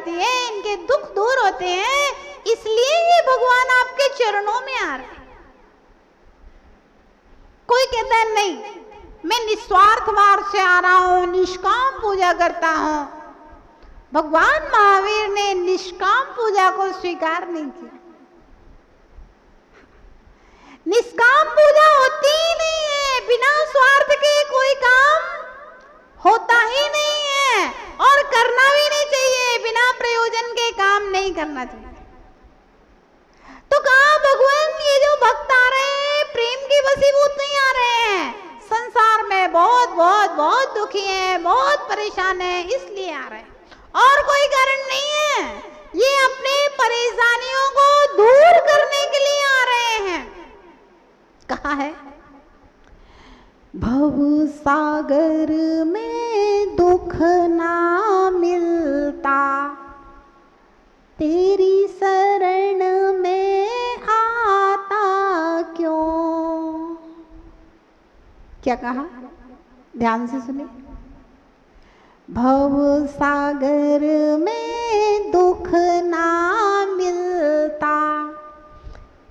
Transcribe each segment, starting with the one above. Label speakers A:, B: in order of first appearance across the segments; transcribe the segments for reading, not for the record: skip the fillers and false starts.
A: जाती है, इनके दुख दूर होते हैं, इसलिए ये भगवान आपके चरणों में आ रहे हैं। कोई कहता है नहीं, मैं निस्वार्थ भाव से आ रहा हूं, निष्काम पूजा करता हूं। भगवान महावीर ने निष्काम पूजा को स्वीकार नहीं किया। निष्काम पूजा होती ही नहीं है, बिना स्वार्थ के कोई काम होता ही नहीं है, और करना भी नहीं चाहिए। बिना प्रयोजन के काम नहीं करना चाहिए। तो कहा भगवान ये जो भक्त आ रहे हैं प्रेम के वशीभूत नहीं आ रहे हैं, संसार में बहुत बहुत बहुत दुखी हैं, बहुत परेशान हैं, इसलिए आ रहे हैं, और कोई कारण नहीं है। ये अपने परेशानियों को दूर करने के लिए आ रहे हैं। कहा है, भव सागर में दुख ना मिलता, तेरी शरण में आता क्यों। क्या कहा, ध्यान से सुनिए। भव सागर में दुख ना मिलता,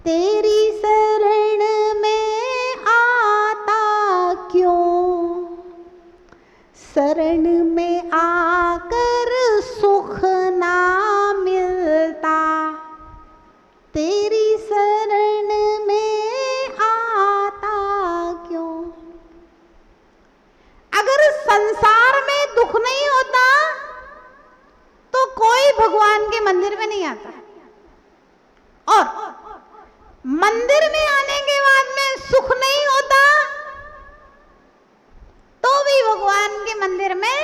A: तेरी शरण में आता क्यों। शरण में आकर सुख ना मिलता, तेरी शरण में आता क्यों। अगर संसार में दुख नहीं होता तो कोई भगवान के मंदिर में नहीं आता, और मंदिर में आने के बाद में सुख नहीं होता तो भी भगवान के मंदिर में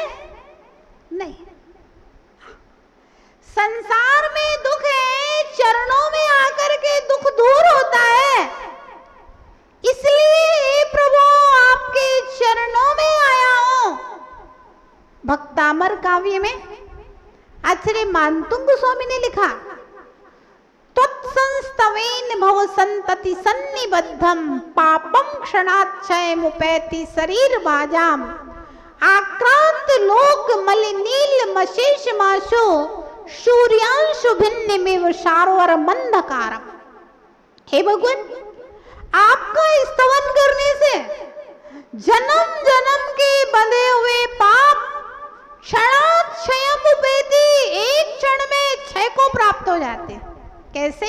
A: नहीं। संसार में दुख है, चरणों में आकर के दुख दूर होता है, इसलिए प्रभु आपके चरणों में आया हूं। भक्तामर काव्य में आचार्य मानतुंग स्वामी ने लिखा, त्वत्संस्तवेन भव संतति सन्निबद्धम, पापम क्षणाक्षय मुपैति शरीर बाजाम, आक्रांत लोक मलिनील मशेष माशो, सूर्यांशु भिन्न में शारोवर मंधकारम। हे भगवान, आपका स्तवन करने से जन्म जन्म के बंधे हुए पाप क्षणाक्षयम उपेति, एक क्षण में क्षय को प्राप्त हो जाते। कैसे?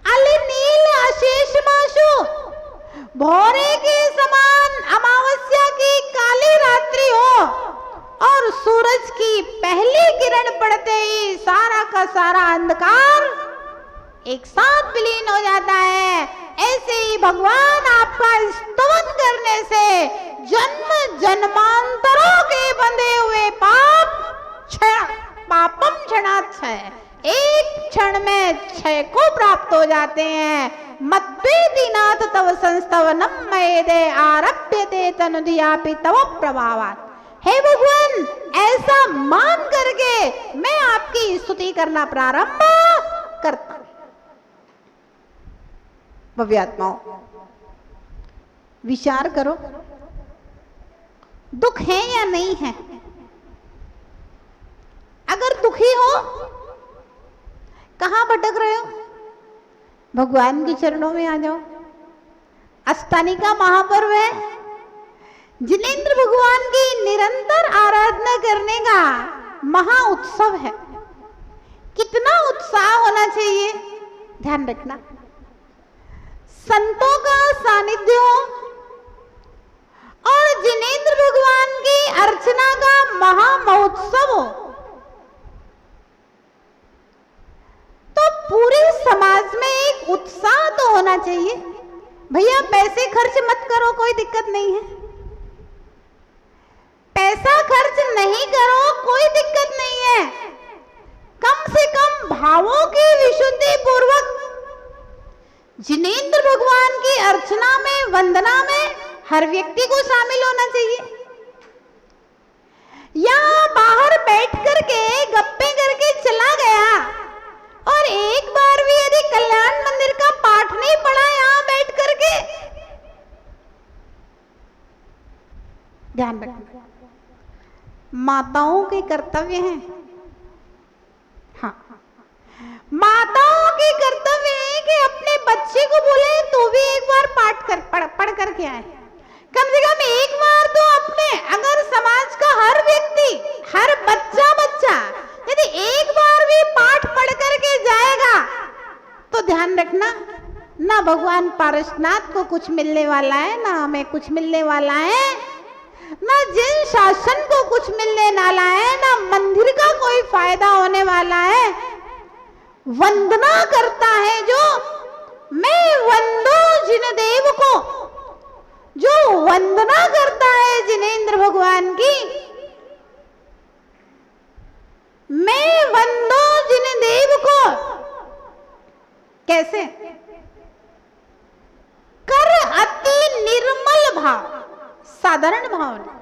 A: अलिनील अशेष माशु, भौरे के समान अमावस्या की काली रात्रि हो और सूरज की पहली किरण पड़ते ही सारा का सारा अंधकार एक साथ विलीन हो जाता है। ऐसे ही भगवान आपका स्तवन करने से जन्म जन्मांतरों के बंधे हुए पापम क्षणाक्षय, एक क्षण में क्षय को प्राप्त हो जाते हैं। मद्वेदिनाथ तव संस्तवनम मयेदे आरभ्यते तनुदियापि तव प्रभावात्। हे भगवान, ऐसा मान करके मैं आपकी स्तुति करना प्रारंभ करता हूं। भव्यात्माओं, विचार करो, दुख है या नहीं है? अगर दुखी हो, कहां भटक रहे हो? भगवान के चरणों में आ जाओ। अष्टानी का महापर्व है, जिनेंद्र भगवान की निरंतर आराधना करने का महा उत्सव है। कितना उत्साह होना चाहिए, ध्यान रखना। संतों का सानिध्य हो और जिनेंद्र भगवान की अर्चना का महा महोत्सव हो तो पूरे समाज में एक उत्साह तो होना चाहिए। भैया पैसे खर्च मत करो, कोई दिक्कत नहीं है। पैसा खर्च नहीं करो, कोई दिक्कत नहीं है। कम से कम भावों की विशुद्धि पूर्वक जिनेंद्र भगवान की अर्चना में, वंदना में हर व्यक्ति को शामिल होना चाहिए। यहाँ बाहर बैठ करके गप्पे करके चला गया और एक बार भी यदि कल्याण मंदिर का पाठ नहीं पढ़ा यहाँ बैठ करके, ध्यान रखना, माताओं के कर्तव्य हैं माताओं की कर्तव्य है कि अपने बच्चे को बोले तो भी एक बार पाठ कर पढ़ करके आए, कम से कम एक बार तो अपने, अगर समाज का हर व्यक्ति, हर बच्चा यदि एक बार भी पाठ पढ़ करके जाएगा तो ध्यान रखना, ना भगवान पारसनाथ को कुछ मिलने वाला है, ना हमें कुछ मिलने वाला है, ना जिन शासन को कुछ मिलने वाला है, ना मंदिर का कोई फायदा होने वाला है। वंदना करता है जो, मैं वंदो जिन देव को, जो वंदना करता है जिनेंद्र भगवान की, मैं वंदो जिन देव को, कैसे? कर अति निर्मल भाव, साधारण भाव नहीं,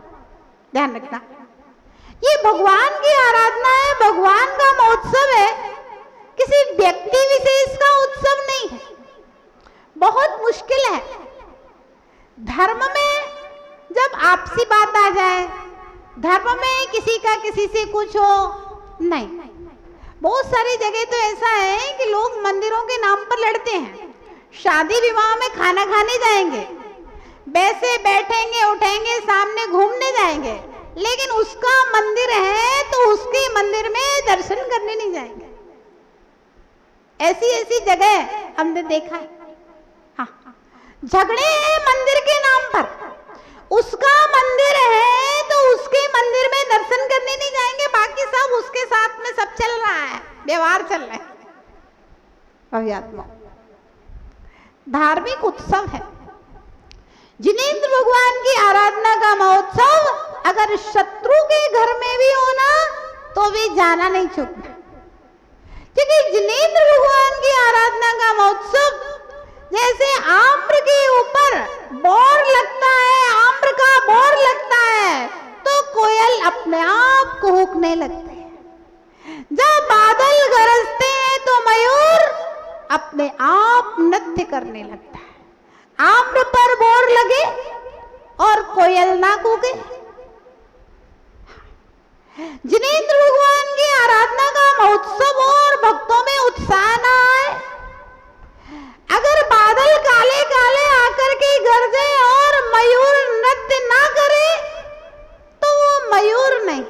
A: ध्यान रखना। ये भगवान की आराधना है, भगवान का महोत्सव है, किसी व्यक्ति विशेष का उत्सव नहीं है। बहुत मुश्किल है धर्म में जब आपसी बात आ जाए, धर्म में किसी का किसी से कुछ हो, नहीं। बहुत सारी जगह तो ऐसा है कि लोग मंदिरों के नाम पर लड़ते हैं, शादी विवाह में खाना खाने जाएंगे, वैसे बैठेंगे उठेंगे, सामने घूमने जाएंगे, लेकिन उसका मंदिर है तो उसके मंदिर में दर्शन करने नहीं जाएंगे। ऐसी ऐसी जगह हमने देखा है। हाँ, झगड़े हैं मंदिर के नाम पर, उसका मंदिर है तो उसके मंदिर में दर्शन करने नहीं जाएंगे, बाकी सब उसके साथ में सब चल रहा है, व्यवहार चल रहा है। अव्यात्मा धार्मिक उत्सव है, जिनेंद्र भगवान की आराधना का महोत्सव। अगर शत्रु के घर में भी होना तो भी जाना नहीं छूटना, क्योंकि जिनेंद्र भगवान की आराधना का महोत्सव जैसे आम्र के ऊपर बोर लगता है, आम्र का बोर लगता है तो कोयल अपने आप कुहुकने लगते हैं। जब बादल गरजते हैं तो मयूर अपने आप नृत्य करने लगता है। आम्र पर बोर लगे और कोयल ना कूके। जिनेंद्र भगवान की आराधना का महोत्सव और भक्तों में उत्साह ना आए, अगर बादल काले काले आकर के गरजे और मयूर नृत्य ना करे तो वो मयूर नहीं।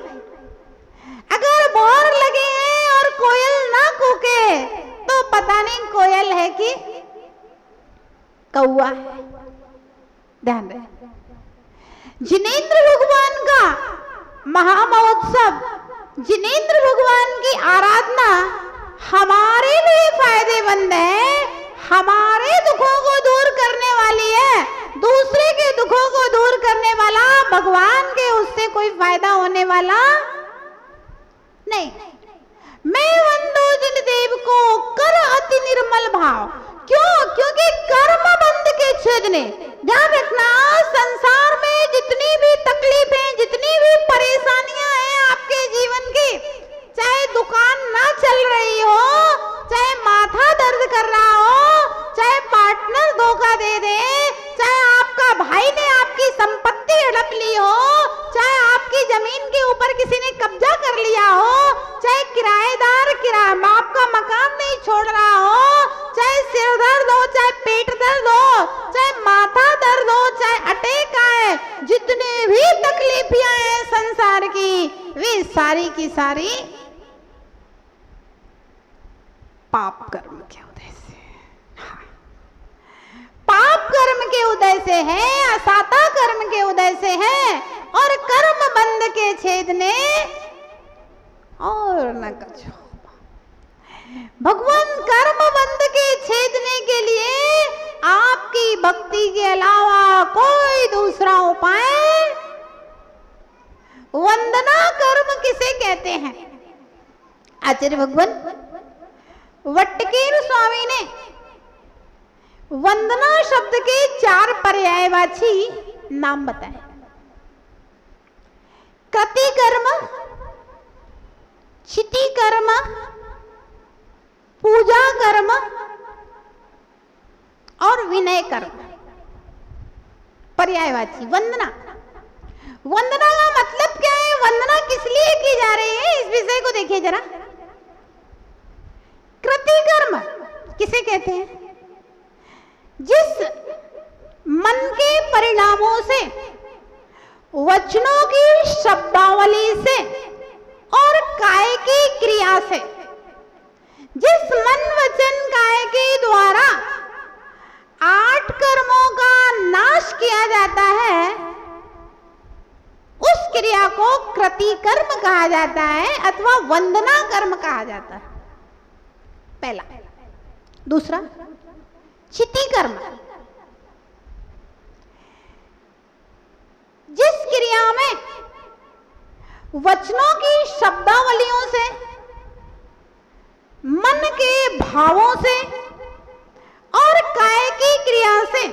A: अगर बोर लगे हैं और कोयल ना कूके तो पता नहीं कोयल है कि कौवा है। ध्यान रहे, जिनेंद्र भगवान का महामहोत्सव, जिनेंद्र भगवान की आराधना हमारे लिए फायदेमंद है, हमारे दुखों को दूर करने वाली है। दूसरे के दुखों को दूर करने वाला भगवान के, उससे कोई फायदा होने वाला नहीं। मैं वंदो जिन देव को कर अति निर्मल भाव। क्यों? क्योंकि कर्म बंध के छेदने। ध्यान रखना, संसार में जितनी भी तकलीफें, जितनी भी परेशानियां हैं आपके जीवन की, चाहे दुकान ना चल रही हो, चाहे माथा दर्द कर रहा हो, चाहे पार्टनर धोखा दे दे, चाहे आपका भाई ने आपकी संपत्ति हड़प ली हो, चाहे आपकी जमीन के ऊपर किसी ने कब्जा कर लिया हो, चाहे किराएदार आपका मकान नहीं छोड़ रहा हो, चाहे सिर दर्द हो, चाहे पेट दर्द हो, चाहे माथा दर्द हो, चाहे अटैक आए, जितने भी तकलीफियां हैं संसार की, वे सारी की सारी पाप कर्म के उदय से, पाप कर्म के उदय से है, असाता कर्म के उदय से है, और कर्म बंध के छेदने और न कछो। भगवान कर्म बंध के छेदने के लिए आपकी भक्ति के अलावा कोई दूसरा उपाय। वंदना कर्म किसे कहते हैं? आचार्य भगवान वट्टकेर स्वामी ने वंदना शब्द के 4 पर्यायवाची नाम बताए। कृति कर्म, क्षिति कर्म, पूजा कर्म और विनय कर्म। पर्यायवाची वंदना। वंदना का मतलब क्या है? वंदना किस लिए की जा रही है, इस विषय को देखिए जरा। कृतिकर्म किसे कहते हैं? जिस मन के परिणामों से, वचनों की शब्दावली से और काय की क्रिया से, जिस मन वचन काय के द्वारा 8 कर्मों का नाश किया जाता है, उस क्रिया को कृतिकर्म कहा जाता है अथवा वंदना कर्म कहा जाता है। पहला। दूसरा, चिति कर्म। जिस क्रिया में वचनों की शब्दावलियों से, मन के भावों से और काय की क्रिया से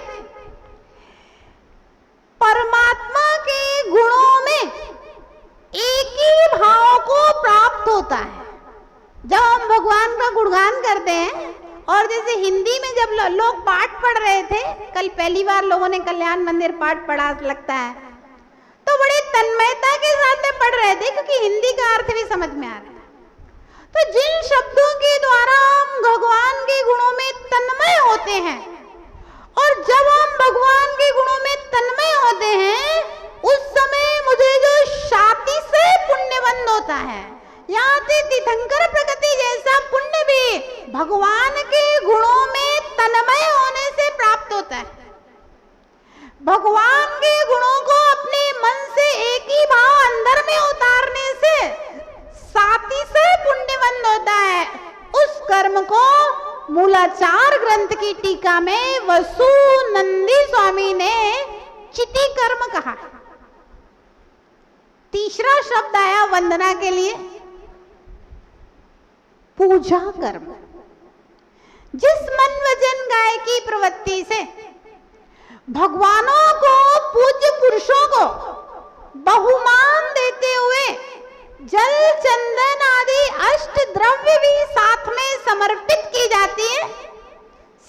A: परमात्मा के गुणों में एक ही भाव को प्राप्त होता है। जब हम भगवान का गुणगान करते हैं, और जैसे हिंदी में जब लोग पाठ पढ़ रहे थे, कल पहली बार लोगों ने कल्याण मंदिर पाठ पढ़ा लगता है, तो बड़ी तन्मयता के साथ में पढ़ रहे थे, क्योंकि हिंदी का अर्थ भी समझ में आ रहा है। तो जिन शब्दों के द्वारा हम भगवान के गुणों में तन्मय होते हैं, और जब हम भगवान के गुणों में तन्मय होते हैं, उस समय मुझे जो छाती से पुण्य बंद होता है, यहाँ से तीर्थंकर प्रकृति जैसा पुण्य भी भगवान के गुणों में तन्मय होने से प्राप्त होता है। भगवान के गुणों को अपने मन से एक ही भाव अंदर में उतारने से छाती से पुण्य बंद होता है। उस कर्म को मूलाचार ग्रंथ की टीका में वसु नंदी स्वामी ने चिति कर्म कहा। तीसरा शब्द आया वंदना के लिए, पूजा कर्म। जिस मन वचन काय की प्रवृत्ति से भगवानों को, पूज्य पुरुषों को बहुमान देते हुए जल चंदन आदि अष्ट द्रव्य भी साथ में समर्पित की जाती है,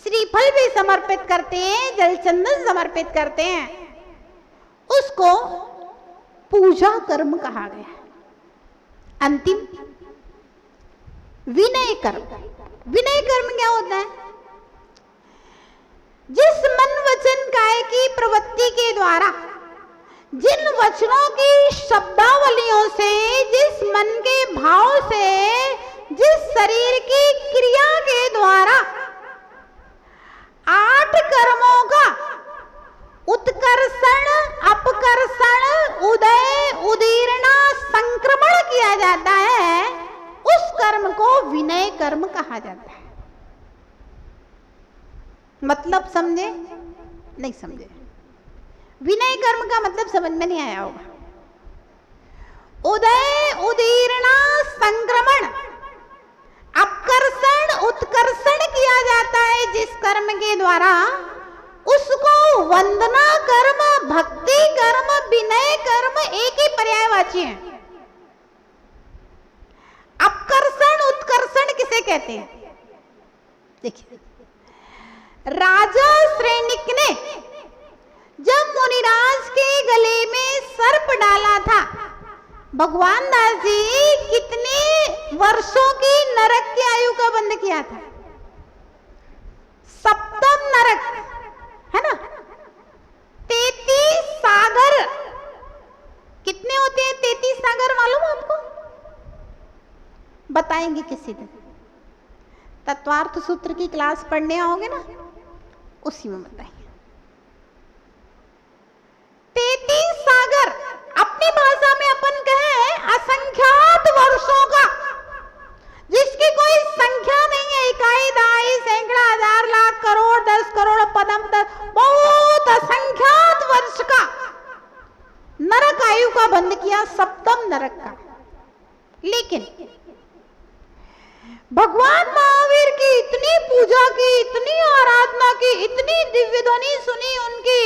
A: श्रीफल भी समर्पित करते हैं, जल चंदन समर्पित करते हैं, उसको पूजा कर्म कहा गया। अंतिम, विनय कर्म। विनय कर्म क्या होता है? जिस मन वचन काय की प्रवृत्ति के द्वारा, जिन वचनों की शब्दावलियों से, जिस मन के भाव से, जिस शरीर की क्रिया के द्वारा 8 कर्मों का उत्कर्षण, अपकर्षण, उदय, उदीर्णा, संक्रमण किया जाता है, उस कर्म को विनय कर्म कहा जाता है। मतलब समझे? नहीं समझे? विनय कर्म का मतलब समझ में नहीं आया होगा। उदय, उदीर्णा, संक्रमण, अपकर्षण, उत्कर्षण किया जाता है जिस कर्म के द्वारा, उसको वंदना कर्म, भक्ति कर्म, विनय कर्म एक ही पर्यायवाची है। अपकर्षण, उत्कर्षण किसे कहते हैं? देखिए, राजा श्रेणिक ने जब मुनिराज के गले में सर्प डाला था, भगवान दास जी कितने वर्षों की नरक की आयु का बंद किया था? 7 नरक, है ना? 33 सागर। कितने होते हैं 33 सागर, मालूम है आपको? बताएंगे किसी दिन, तत्वार्थ सूत्र की क्लास पढ़ने आओगे ना, उसी में बताएंगे। 33 सागर, अपनी भाषा में अपन कहें असंख्यात वर्षों का, जिसकी कोई संख्या नहीं है, इकाई, दहाई, सैकड़ा, हजार, लाख, करोड़, 10 करोड़, पदम, बहुत असंख्यात वर्ष का नरक आयु का बंद किया, 7 नरक का। लेकिन भगवान महावीर की इतनी पूजा की, इतनी आराधना की, इतनी दिव्य ध्वनि सुनी उनकी,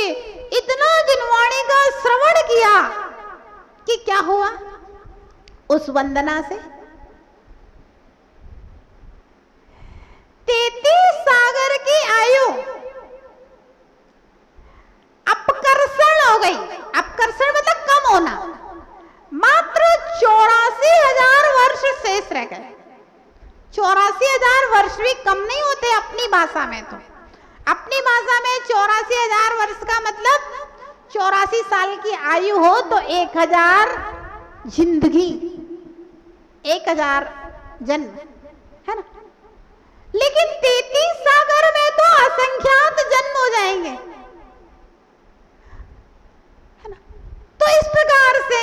A: इतना जिनवाणी का श्रवण किया कि क्या हुआ? उस वंदना से 33 सागर की आयु अपकर्षण हो गई। अपकर्षण मतलब कम होना। मात्र 84,000 वर्ष शेष रह गए। 84,000 वर्ष भी कम नहीं होते अपनी भाषा में। तो अपनी भाषा में 84,000 वर्ष का मतलब 84 साल की आयु हो तो 1000 जिंदगी, 1000 जन्म, है ना। लेकिन 33 सागर में तो असंख्यात जन्म हो जाएंगे, है ना। तो इस प्रकार से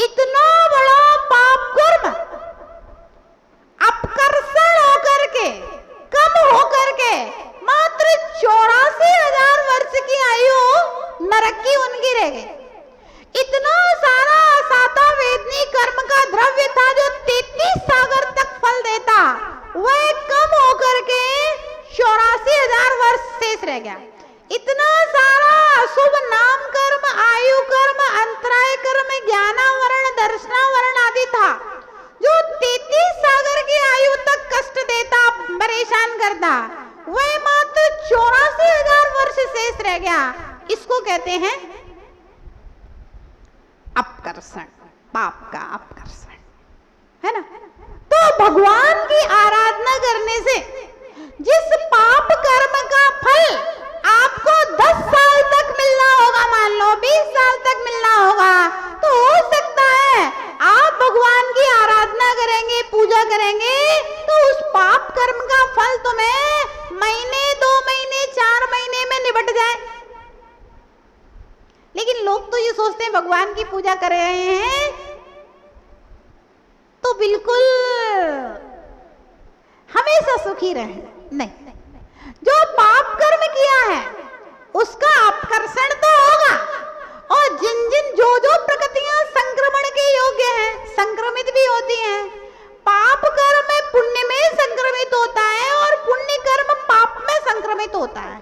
A: इतना बड़ा पाप कर्म अपकर्षण होकर के, कम होकर के मात्र 84,000 वर्ष की आयु नरक की उनकी रह गई। इतना सारा साता वेदनी कर्म का द्रव्य था जो 33 सागर तक फल देता, वह कम होकर के 84,000 वर्ष शेष रह गया। इतना सारा शुभ नाम कर्म, आयु कर्म, अंतराय कर्म, ज्ञानावरण, दर्शनावरण आदि था जो 33 सागर की आयु तक कष्ट देता, परेशान करता, वह मात्र 84,000 वर्ष शेष रह गया। इसको कहते हैं अपकर्षण, पाप का अपकर्षण, है ना। तो भगवान की आराधना करने से जिस पाप कर्म का फल आपको 10 साल तक मिलना होगा, मान लो 20 साल तक मिलना होगा, तो हो सकता है आप भगवान की आराधना करेंगे, पूजा करेंगे, तो उस पाप कर्म का फल तुम्हें महीने, 2 महीने, 4 महीने में निपट जाए। लेकिन लोग तो ये सोचते हैं भगवान की पूजा कर रहे हैं तो बिल्कुल हमेशा सुखी रहे। नहीं, जो पाप कर्म किया है उसका अपकर्षण तो होगा, और जिन जिन जो प्रकृतियां संक्रमण के योग्य हैं, संक्रमित भी होती हैं। पाप कर्म पुण्य में संक्रमित होता है और पुण्य कर्म पाप में संक्रमित होता है।